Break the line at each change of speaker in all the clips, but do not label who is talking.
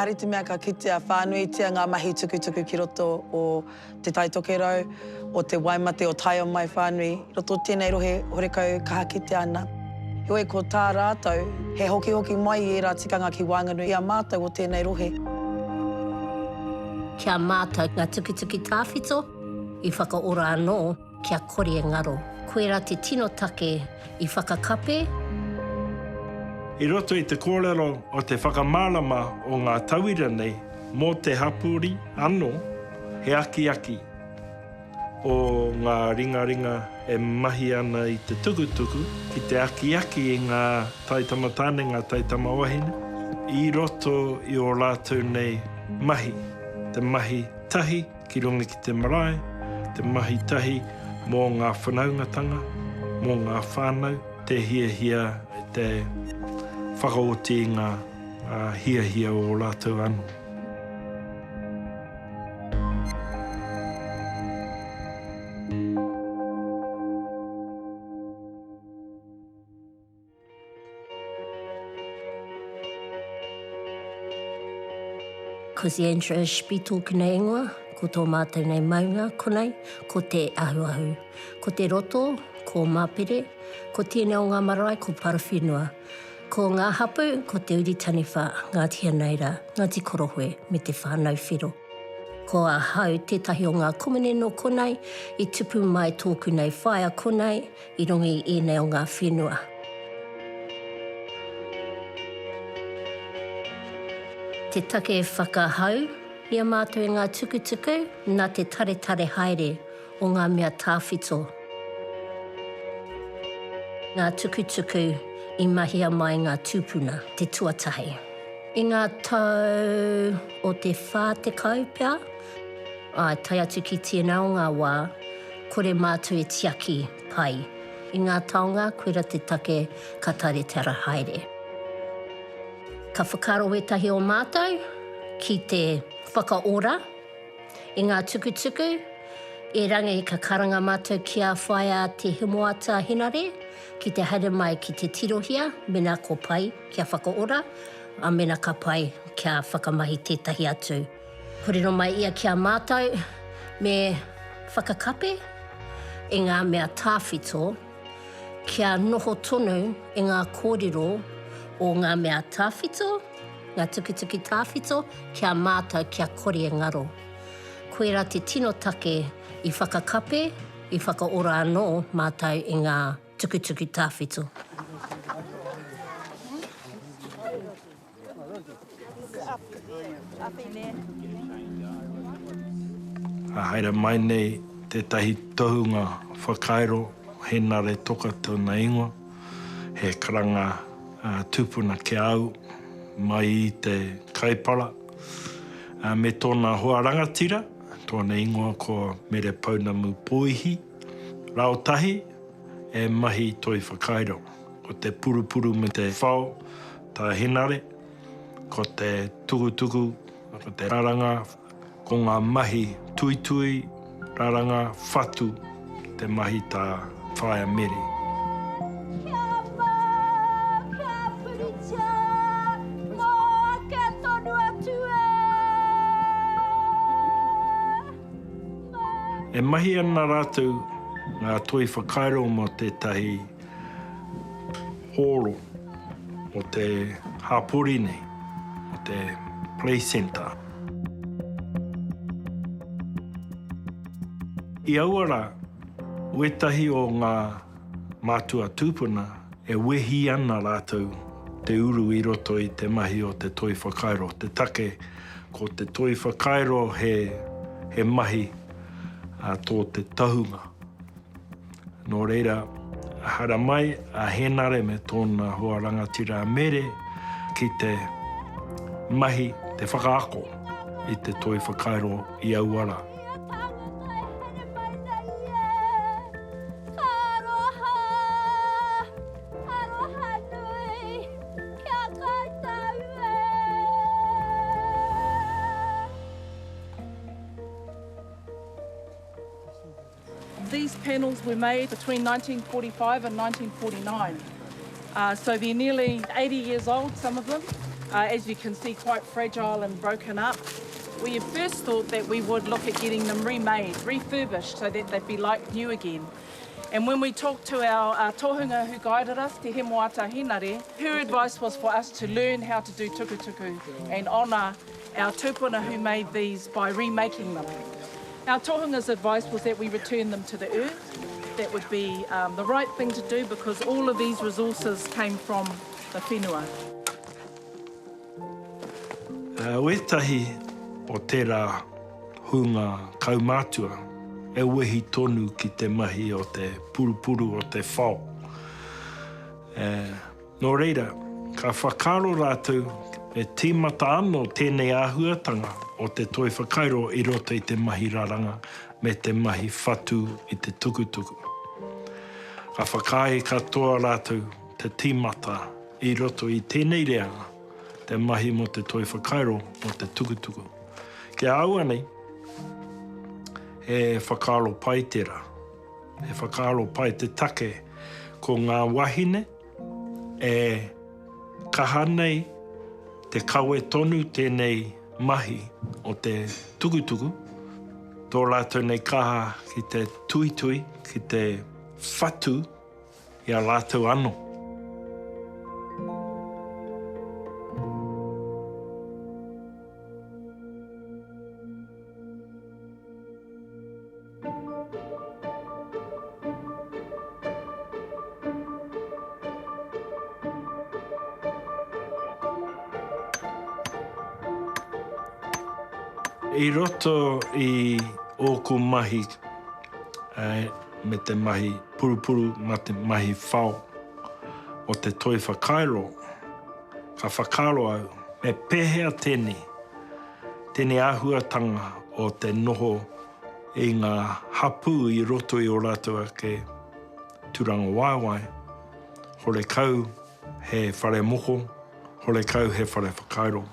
kāreti mea ka kitea whānuitia ngā mahi tukutuku ki roto o te taitokerau, o te waimate o tai o mai whānui. I roto tēnei rohe horekau ka kitea ana. Ioi ko tā rātou, he hoki mai i ērā tikanga ki Whanganui i a mātou o tēnei rohe.
Kia mātou ngā tukutuki tāwhito, i whakaora anō kia kore e ngaro. Koera te tino take i whakakape.
I roto i te kōrero o te whakamālama o ngā tauira nei, mō te hapuri anō, he aki o ngā ringa e mahi ana i te tukutuku, ki te aki i ngā taitama tāne, ngā taitama wahine. I roto i o rātou nei mahi, te mahi tahi ki runga ki te marae, te mahi tahi mō ngā whanaungatanga, mō ngā whānau, te hia, te whakaoti ngā hia o rātou anu.
Ko si Andrew Spital kina ingoa, ko tō mātou nei maunga konei, ko te ahuahu. Ko te roto, ko māpere, ko tēnei o ngā marae, ko parawhenua. Ko ngā hapu, ko te uritaniwha, Ngāti Haneira, Ngāti Korohue, me te whānau whiro. Ko a hau tētahi o ngā kumene no konei, i tupu mai tōku nei whaia konei, i rongi i nei o ngā whenua. Te take e whakahau, ia mātou i ngā tukutuku, nā te tare haere o ngā mea tāwhito. Ngā tukutuku i mahia mai ngā tūpuna, te tuatahi. I ngā tau o te whā te kaupea, tai atu ki tēnā o ngā wā, kore mātou e tiaki pai. I ngā taonga, koera te take ka tare haere. Ka whakaro wetahi o mātou ki te whakaora i ngā tukutuku, e rangi i ka karanga mātou kia whaia te himoata hinare, ki te haere mai ki te tirohia, mena ko pai kia whakaora, a mena ka pai kia whakamahi tētahi atu. Horero mai ia kia mātou me whakakape i ngā mea tāwhito, kia noho tonu i ngā kōrero o ngā mea tāwhito, ngā tukutuki tāwhito, kia mātou kia kore e ngaro. Koera te tino take i whakakape, i whakaora anō mātou i ngā tukutuki tāwhito.
Haere mai nei tētahi tohunga whakairo, he nare toka tōna ingoa, he karanga tūpuna ke au, mai i te kaipara. Me tōna hoa rangatira, tōna ingoa ko mere paunamu pōihi. Rautahi e mahi toi whakairo. Ko te purupuru me te whao, tā hinare, ko te tukutuku, ko te raranga, ko ngā mahi tuitui, raranga whatu, te mahi tā whaia mere. E mahi ana rātou ngā toi whakairo mo tētahi horo, o te hapori nei, o te play centre. I auara, uetahi o ngā mātua tūpuna, e wehi ana rātou te uru i roto i te mahi o te toi whakairo. Te take ko te toi whakairo he mahi tō te tahunga. Nō reira, hara mai a henare me tōna hoa rangatira mere ki te mahi, te whakaako i te toi whakairo i auara.
These panels were made between 1945 and 1949. So they're nearly 80 years old, some of them. as you can see, quite fragile and broken up. We first thought that we would look at getting them remade, refurbished, so that they'd be like new again. And when we talked to our tohunga who guided us, Te Hemoata Hinare, her advice was for us to learn how to do tukutuku and honour our tupuna who made these by remaking them. Our tohunga's advice was that we return them to the earth. That would be the right thing to do because all of these resources came from the whenua.
Wetahi o tērā hunga kaumātua, e wehi tonu ki te mahi o te purupuru o te whao. Nō reira, ka whakaro rātou e tīmata anō tēnei āhuatanga o te toi whakairo i roto i te mahi raranga me te mahi whatu i te tukutuku. Ka whakai katoa rātou te tīmata i roto i tēnei reanga, te mahi mo te toi whakairo o te tukutuku. Ke aua nei, e whakaro pai tērā. E whakaro pai te take ko ngā wahine, e kaha nei te kawe tonu tēnei mahi o te tukutuku, tō rātou nei kaha ki te tuitui, ki te whatu i a rātou anō. I roto i ōku mahi, me te mahi purupuru, ma te mahi whao, o te toi whakairo, ka whakaro au, me pēhea tēnei āhuatanga o te noho i ngā hapu i roto i o rātou ake turanga waiwai, hore kau he whare moko, hore kau he whare whakairo.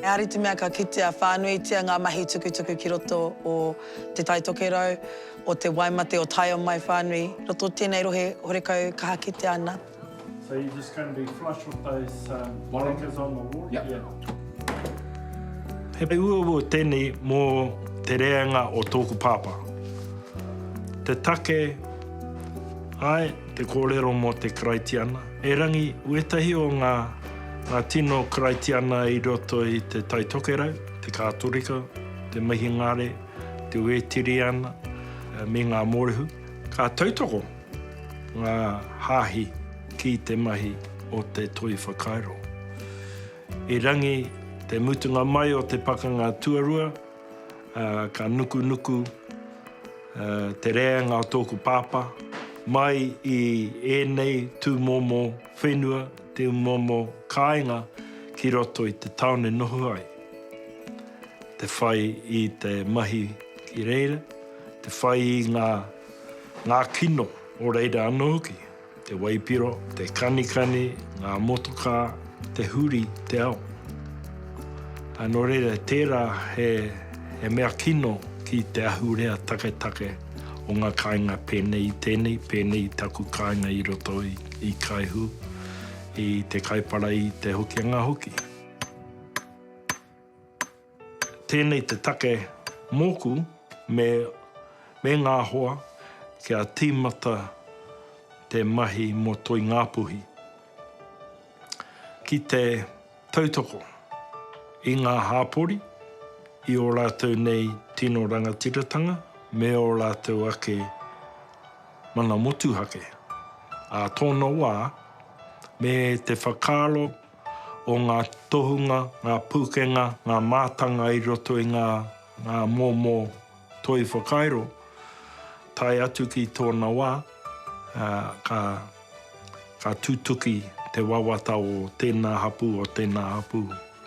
E aritu mea ka kitea whānuitia ngā mahi tukutuku ki roto o te taitokerau, o te waimate o tai o mai whānui. Roto tēnei rohe horekau kaha kite ana.
So you're just going to be flush with those monikers on the wall?
Yep.
He ua tēnei mō te reanga o tōku pāpā. Te take, ai, te kōrero mō te karaitiana. E rangi, uetahi o ngā tino karaitiana i roto i te taitokerau, te kātorika, te mahingare, te uetiriana, me ngā mōrehu. Ka tautoko ngā hāhi ki te mahi o te toi whakairo. I rangi te mutunga mai o te pakanga tuarua, ka nuku te reanga o tōku pāpā, mai i ēnei tūmomo whenua, te momo kāinga ki roto i te taone nohu ai. Te whai i te mahi ki reira, te whai i ngā kino o reira anō hoki, te waipiro, te kanikani, ngā motoka, te huri, te ao. Anō reira, tērā he mea kino ki te ahurea take o ngā kāinga pēnei taku kāinga i roto i kaihu, i te kaipara i te hokianga hoki. Tēnei te take mōku me ngā hoa kia tīmata te mahi mo toi ngāpuhi. Ki te tautoko i ngā hāpori, i o rātou nei tino rangatiratanga, me o rātou ake mana motuhake. A tōna wā, me te whakaro o ngā tohunga, ngā pukenga, ngā mātanga i roto i ngā mōmō toi whakairo, tai atu ki tōna wā, ka tūtuki te wawata o tēnā hapu,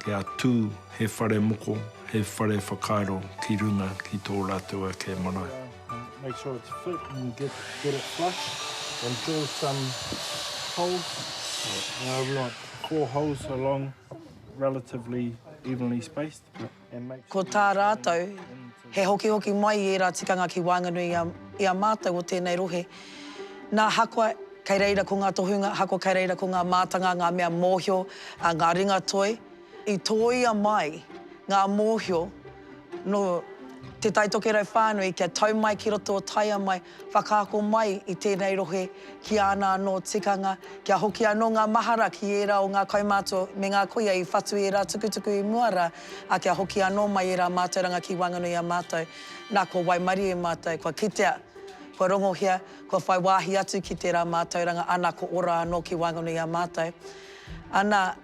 kia tū he whare moko, he whare whakairo ki runga ki tō rātua ke marae. Make sure it's fit and get it flush and drill some holes. Now we want 4 holes along, relatively evenly spaced.
ko tā rātou, he hoki mai i rā tikanga ki Whanganui i a mātou o tēnei rohe. Nā hakua kei reira ko ngā tohunga, hakua kei reira ko ngā mātanga, ngā mea mōhio, ngā ringa toi. I tōia mai ngā mōhio no te taitokerau whānui kia tau mai ki roto o taia mai, whakaako mai i tēnei rohe ki ana no tikanga, kia hoki anō ngā mahara ki era o ngā kaumātua me ngā koia i whatu i rā tukutuku i muara, a kia hoki anō mai i rā mātauranga ki Whanganui a mātou. Nā ko waimari e mātou, kua kitea, kua rongohia, kua whai wāhi atu ki te rā mātauranga, ana ko ora anō ki Whanganui a mātou. Ana,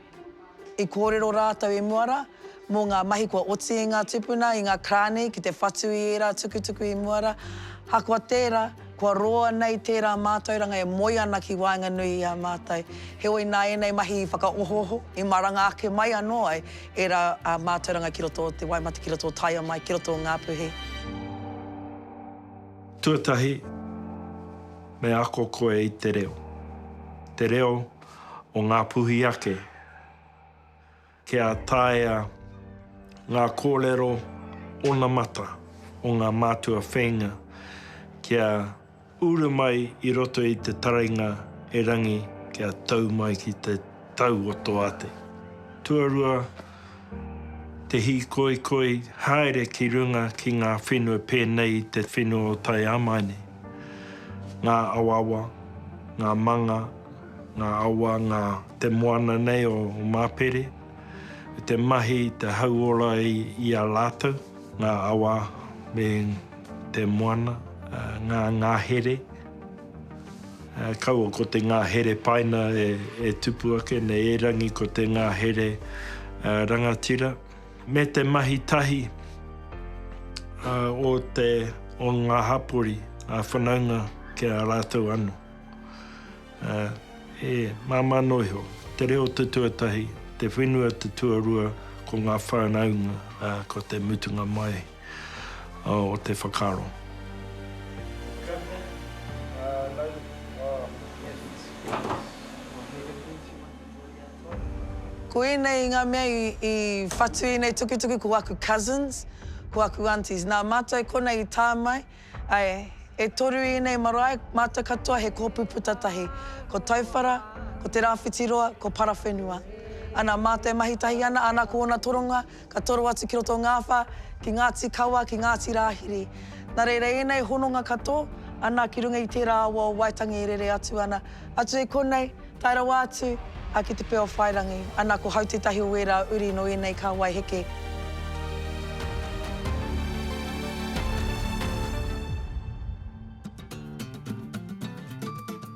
i kōrero rātou i muara, mō ngā mahi kua oti i ngā tupuna, i ngā krāne, ki te whatu i era tukutuku i muara. Hakua tērā, kua roa nei tērā mātauranga e moi ana ki Whanganui i a mātou. Heoi nā enei mahi i whakaohoho, i maranga ake mai anō ai, e rā mātauranga ki roto o te Waimate, ki roto o taia mai, ki roto o Ngāpuhi.
Tuatahi, me ako koe i te reo. Te reo o Ngāpuhi ake, kia taea ngā kōrero ona mata o ngā mātua whenga, kia ura mai i roto i te taringa e rangi kia tau mai ki te tau o tō ate. Tuarua, te hi koi haere ki runga ki ngā whenua pēnei te whenua o tai amaine. Ngā awawa, ngā manga, ngā awa, ngā te moana nei o Māpere, te mahi, te hauora i a lātou, ngā awa me te moana, ngā here. Kaua ko te ngā here paina e tupu ake, ne e rangi ko te ngā here rangatira. Me te mahi tahi o ngā hapori, a whanaunga ki a lātou anu. Māmanoiho, te reo te tuatahi, te whenua te tuarua ko ngā whanaunga ko te mutunga mai o te whakaro.
Ko enei ngā mea i whatu i nei tukutuku ko aku cousins, ko aku aunties. Nā mātou konei i tā mai, e toru i nei marae, mātou katoa he kōpu putatahi. Ko tauwhara, ko te rāwhitiroa, ko parawhenua. Ana mātou mahi tahi ana, ana ko ona toronga, ka toro atu ki roto ngāwha, ki Ngāti Kawa, ki Ngāti Rāhiri. Nā reira enei hononga kato, ana ki runga i tērā awa o Waitangi e rere atu ana. Atu e konei, tai rawa atu, a ki te peo whairangi. Ana ko hau te tahi o wera uri no enei ka wai heke.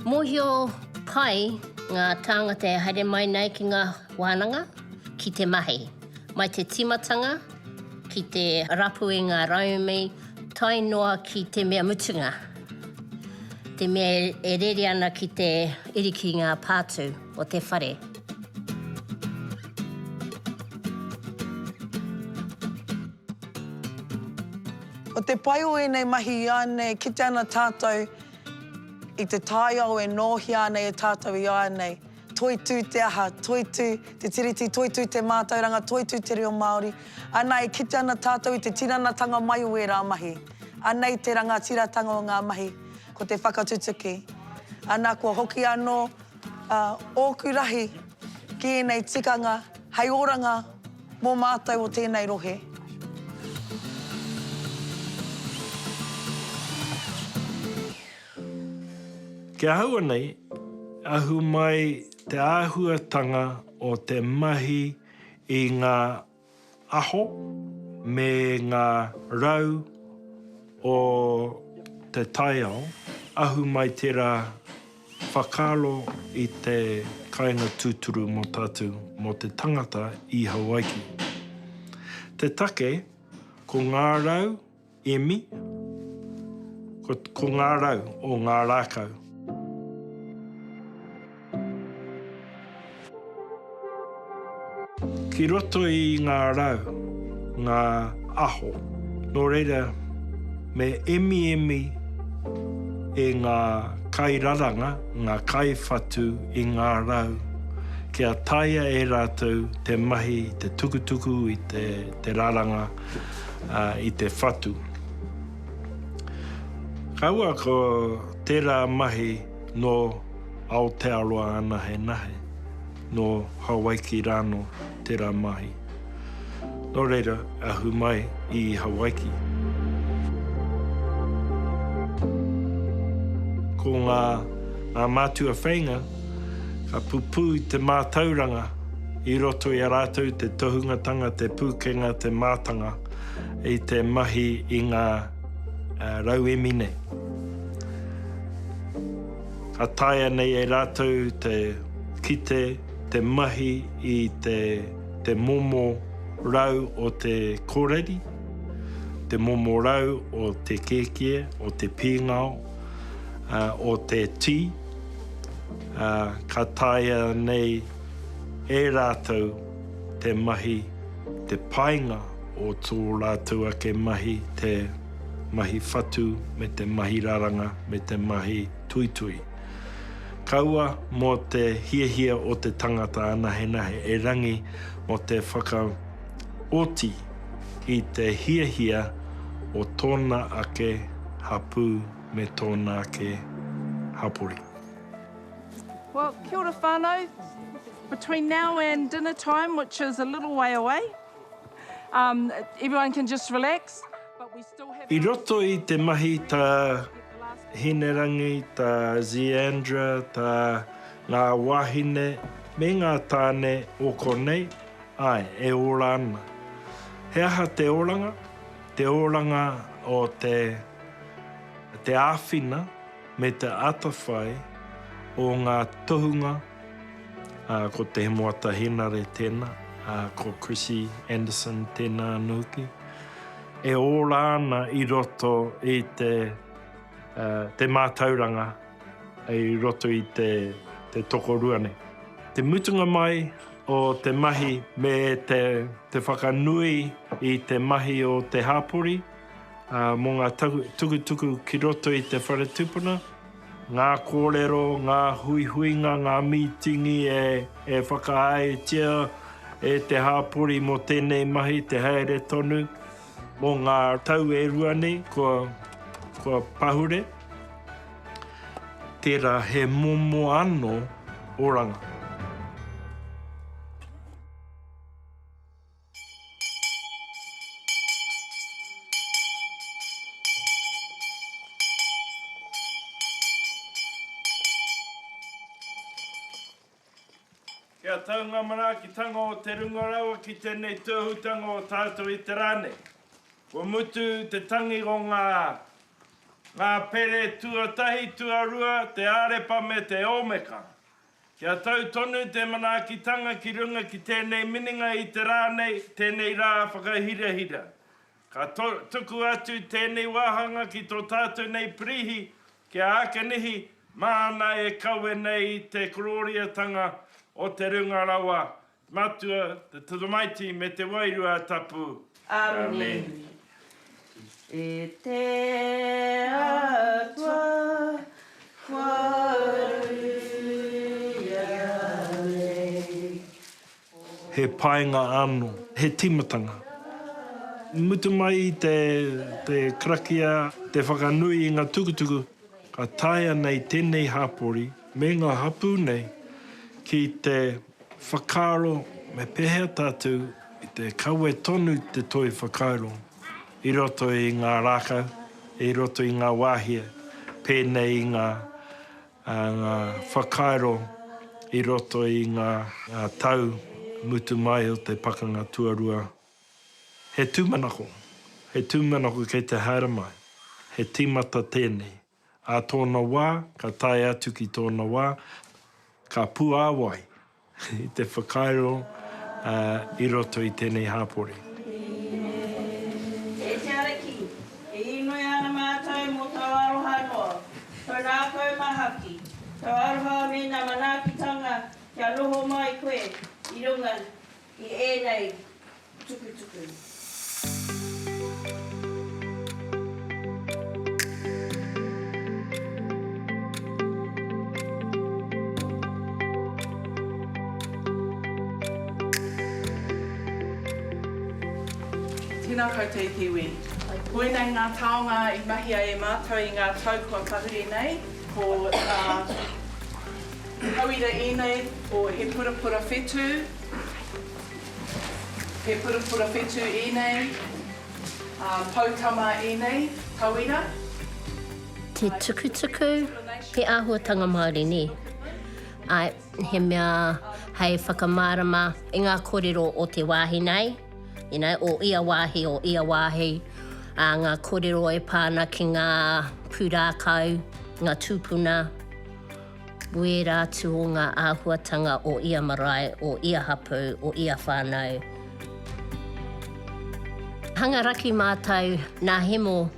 Mōhio pai ngā tāngata e haere mai nei ki ngā wānanga, ki te mahi. Mai te timatanga, ki te rapu i ngā raumi, tai noa ki te mea mutunga. Te mea e rere ana ki te iriki ngā pātu o te whare.
O te pai o enei mahi i ane, ki te ana tātou, i te tai au e nōhi ane e tātou i ane. Toitu te aha, toitu te tiriti, toitu te mātauranga, toitu te reo Māori. Ana e kite ana tātou i te tiranatanga mai o e rā mahi. Ana i te rangatiratanga o ngā mahi, ko te whakatutuki. Ana kua hoki anō ōku rahi ki enei tikanga, hei oranga mō mātou o tēnei rohe.
Kia haua nei, ahu mai te āhuatanga o te mahi i ngā aho me ngā rau o te taiao, ahu mai tērā whakalo i te kāinga tūturu mō tātou mō te tangata i Hawaii. Te take, ko ngā rau emi, ko ngā rau o ngā rākau. Ki roto i ngā rau, ngā aho, nō reira me emi e ngā kairaranga, ngā kaiwhatu i ngā rau, kia taia e rātou te mahi, te tukutuku i te rāranga, i te whatu. Kaua ko tērā mahi no Aotearoa ana he nahe, no Hawaiki rāno tērā mahi. Nō reira, ahu mai i Hawaiki. Ko ngā mātua whainga, ka pupu i te mātauranga, i roto i a rātou te tohungatanga, te pūkenga, te mātanga, i te mahi i ngā rauemine. Ka taia nei e rātou te kite, te mahi i te momo rau o te kōreri, te momo rau o te kekie, o te pīngao, o te tī. Ka taia nei e rātou te mahi, te painga o tō rātou ake mahi, te mahi whatu, me te mahi raranga, me te mahi tuitui. Kaua mō te hiahia o te tangata anahenahe e rangi mō te whakaoti i te hiahia o tōna ake hapu me tōna ake hapori.
Well, kia ora whānau. Between now and dinner time, which is a little way away, everyone can just relax, but we still have...
I roto i te mahi tā Hinerangi, tā Zeandra, tā ngā wahine, me ngā tāne o konei, ai, e ora ana. He aha te oranga o te āwhina me te atawhai o ngā tohunga, ko te hemoata hinare tēnā, ko Chrissy Anderson tēnā anuki. E ora ana i roto i te mātauranga, i roto i te tokoruane. Te mutunga mai o te mahi me te whakanui i te mahi o te hapori, mō ngā tukutuku ki roto i te whare tupuna, ngā kōrero, ngā huihuinga, ngā mitingi e whakaaetia e te hapori mo tēnei mahi, te haere tonu, mō ngā tau e ruane, kua pahure, tērā he momo anō oranga. Kia taunga manaakitanga o te rungarawa ki tēnei tūhutanga o tātou i te rāne. Kua mutu te tangi o ngā pere tuatahi, tuarua, te arepa me te omeka. Kia tau tonu te manaakitanga ki runga ki tēnei mininga i te rānei, tēnei rā whakahirahira. Ka tuku atu tēnei wāhanga ki tō tātou nei prihi, kia ākanihi, māna e kaue nei te kororiatanga o te rungarawa. Matua, te turumaiti me te wairua tapu. Amen.
E te atua,
He painga anō, he timatanga. Mutu mai te krakia, te whakanui i ngā tukutuku, ka taia nei tēnei hapori, me ngā hapu nei, ki te whakaaro me pehea tātou i te kaue tonu te toi whakaaro. I roto i ngā rākau, i roto i ngā wāhia, pēnei i ngā whakaaro, i roto i ngā tau mutu mai o te pakanga tuarua. He tūmanako kei te haere mai, he tīmata tēnei. A tōna wā, ka tae atu ki tōna wā, ka puāwai i te whakaaro i roto i tēnei hāpori.
E te araki, e inoi ana mātou mō tau aroha noa, tau rākau mahaki, tau aroha me nā manaakitanga kia noho mai koe i runga i ēnei tukutuku.
Tēnā koutou i te iwi. Koenei ngā taonga i mahi ai e mātou i ngā tau kua whahuri nei, ko hauira i nei o he purapura whetū. He purapura whetū i nei, pautama i nei, tauira.
Te tukutuku, he āhuatanga Māori ni. Ai, he mea hei whakamārama i ngā kōrero o te wāhi nei, o ia wāhi o ia wāhi. Ngā kōrero e pāna ki ngā pūrākau, ngā tūpuna, wera atu o ngā āhuatanga o ia marae, o ia hapu, o ia whānau. Hangaraki mātou nā hemo,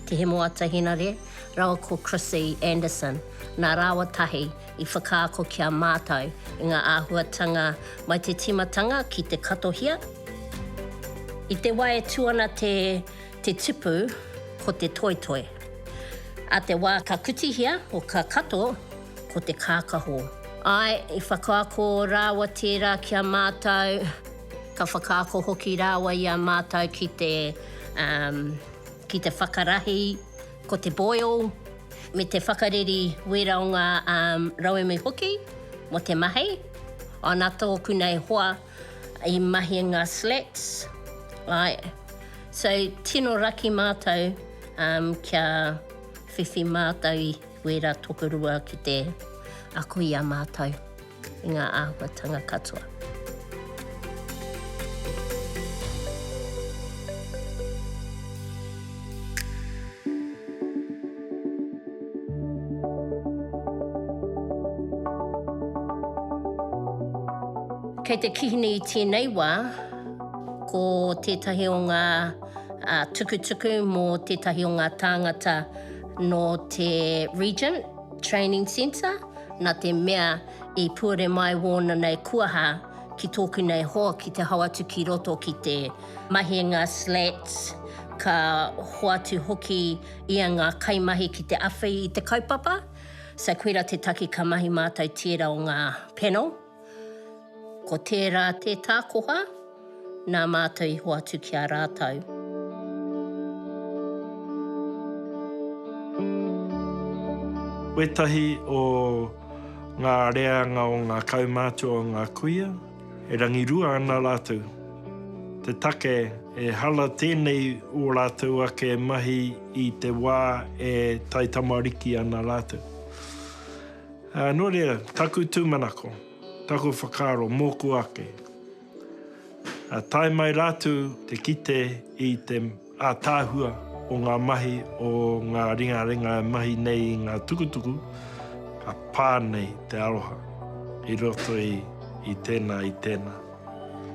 te hemo atahinare, rawa ko Chrissy Anderson, nā rawa tahi i whakaako kia mātou i ngā āhuatanga mai te timatanga ki te katohia. I te wai e tuana te tipu ko te toitoi. A te wā ka kutihia o ka kato ko te kākaho. Ai, i whakaako rawa tērā kia mātou, ka whakaako hoki rawa i a mātou ki te whakarahi, ko te boil, me te whakareri wera o ngā rauemi hoki, mo te mahi. O nā tōku nei hoa i mahi ngā slats. Right. So, tino raki mātou kia whiwhi mātou i wera tokorua ki te ako i a mātou i ngā āhuatanga katoa. Kei te kihini i tēnei wā, ko tētahi o ngā tukutuku mō tētahi o ngā tāngata no te Regent Training Centre, nā te mea i puere mai wōna nei kuaha ki tōku nei hoa ki te hauatu ki roto ki te mahi ngā slats, ka hoatu hoki i ngā kaimahi ki te awhi i te kaupapa. So koera te taki ka mahi mātou tērā o ngā panel. Ko tērā te tākoha, nā mātou i hoatu ki a rātou.
Wetahi o ngā reanga o ngā kaumātua o ngā kuia, e rangirua ana rātou. Te take e hala tēnei o rātou ake mahi i te wā e taitamariki ana rātou. Nō rea, taku tūmanako, taku whakaro, mōku ake. Tai mai rātou te kite i te ātāhua o ngā mahi o ngā ringa mahi nei i ngā tukutuku, ka pānei te aroha i roto i tēnā.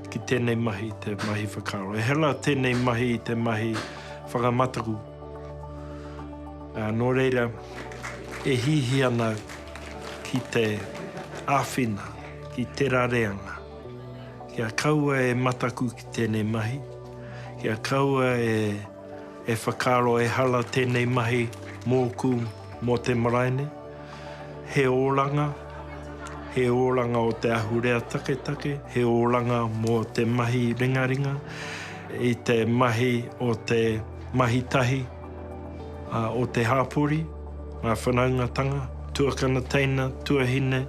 Ki tēnei mahi, te mahi whakaro. E hela tēnei mahi i te mahi whakamataku. Nō reira, e hihi ana ki te āwhina, ki te rareanga. Kia kaua e mataku ki tēnei mahi. Kia kaua e whakaro e hala tēnei mahi mōku mō te maraine. He ōranga o te ahurea take, he ōranga mō te mahi ringaringa, i te mahi o te mahitahi, o te hāpori, ngā whanaungatanga, tuakana teina, tuahine.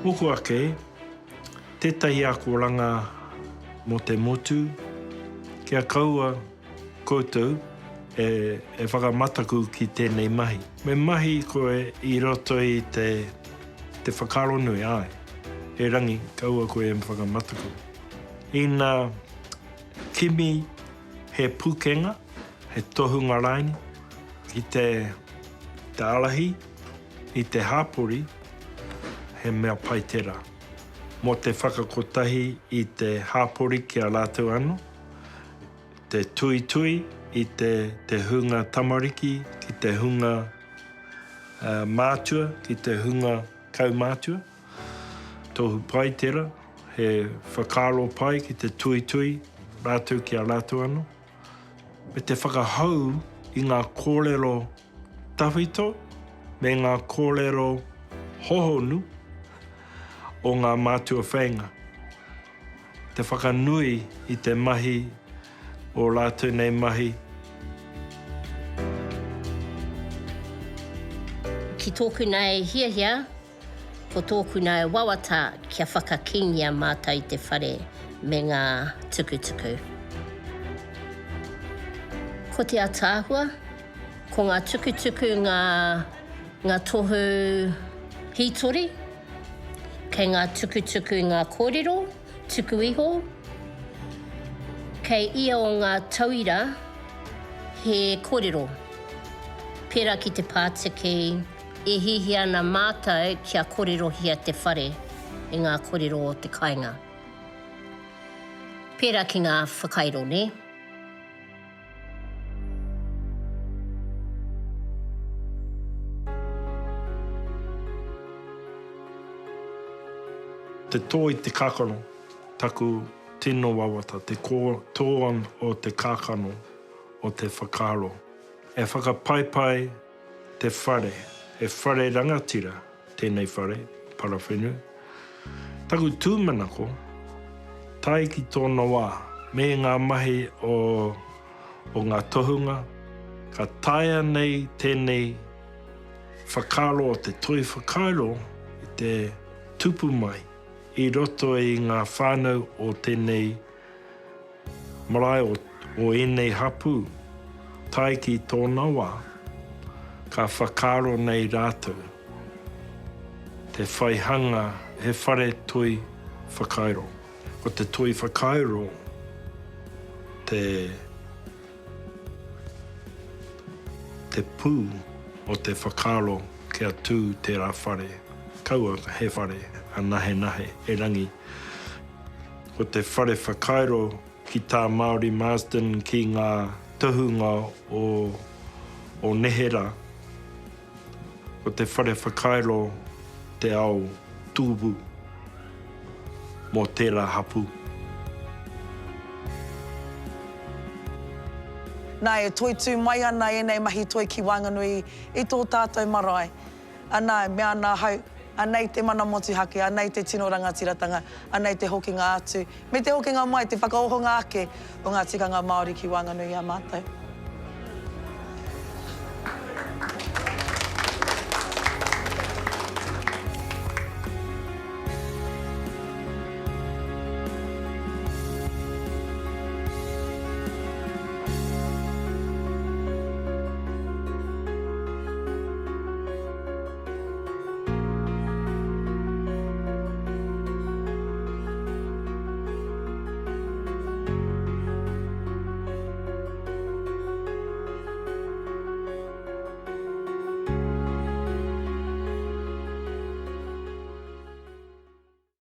Moko ake, tētahi ako ranga mō te motu, kia kaua koutou e whakamataku ki tēnei mahi. Me mahi koe i roto i te whakaro nui ai. E rangi, kaua koe e whakamataku. I nā kimi he pukenga, he tohunga raini, ki te alahi, i te hāpori, he mea paitera. Mō te whakakotahi i te hāpori ki a rātou anō, te tui i te hunga tamariki, ki te hunga mātua, ki te hunga kaumātua. Tohu paitera, he whakaro pai ki te tui, rātou ki a rātou anō. Me te whakahau i ngā kōrero tawhito, me ngā kōrero hohonu o ngā mātua whainga. Te whakanui i te mahi o rātou nei mahi.
Ki tōku nei hiahia, ko tōku nei wawata kia whakakingia mātai te whare me ngā tukutuku. Ko te atāhua, ko ngā tukutuku ngā tohu hitori, kei ngā tukutuku ngā kōrero, tuku iho, kei ia o ngā tauira he kōrero. Pērā ki te Pātiki, e hihia ana mātou kia kōrero hia te whare i ngā kōrero o te kāinga. Pērā ki ngā whakairo, ne?
Te tō i te kākano, taku tino wawata, te tōan o te kākano o te whakaro. E whakapaipai te whare, e whare rangatira, tēnei whare, parawhenu. Taku tūmanako, tai ki tōna wā, me ngā mahi o ngā tohunga, ka taia nei tēnei whakaro o te toi whakairo i te tupu mai, i roto i ngā whānau o tēnei marae o enei hapu. Tai ki tōna wā, ka whakaro nei rātou. Te whaihanga he whare toi whakairo. Ko te toi whakairo, te pū o te whakaro kia tū te rā whare. Kaua he whare, a nahe, e rangi. Ko te whare whakairo ki tā Māori Marsden ki ngā tohunga o Nehera. Ko te whare whakairo te ao tūbu mō tērā hapu.
Nā e toitū mai ana e nei mahi toi ki Wanganui i tō tātou marae. Anā mea nā hau, anei te mana motuhake, anei te tino rangatiratanga, anei te hokinga atu. Me te hokinga mai, te whakaohonga ake o ngā tikanga Māori ki Wanganui a mātou.